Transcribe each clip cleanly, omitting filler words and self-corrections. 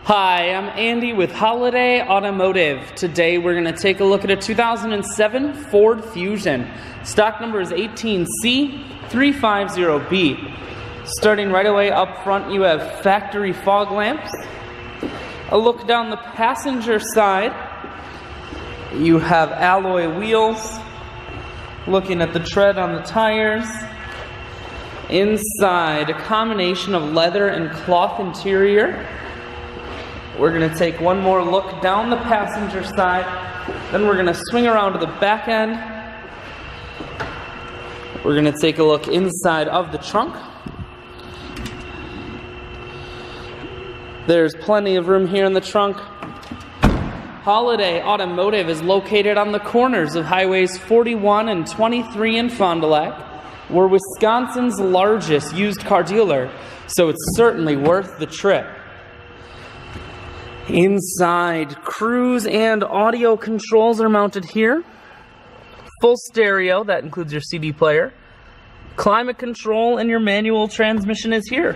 Hi, I'm Andy with Holiday Automotive. Today we're going to take a look at a 2007 Ford Fusion. Stock number is 18C350B. Starting right away up front, you have factory fog lamps. A look down the passenger side, you have alloy wheels. Looking at the tread on the tires. Inside, a combination of leather and cloth interior. We're going to take one more look down the passenger side, then we're going to swing around to the back end. We're going to take a look inside of the trunk. There's plenty of room here in the trunk. Holiday Automotive is located on the corners of highways 41 and 23 in Fond du Lac. We're Wisconsin's largest used car dealer, so it's certainly worth the trip. Inside, cruise and audio controls are mounted here. Full stereo, that includes your CD player. Climate control and your manual transmission is here.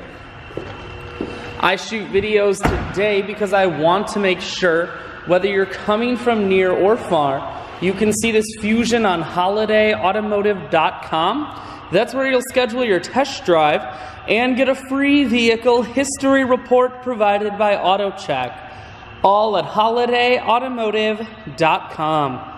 I shoot videos today because I want to make sure, whether you're coming from near or far, you can see this Fusion on holidayautomotive.com. That's where you'll schedule your test drive and get a free vehicle history report provided by AutoCheck. All at holidayautomotive.com.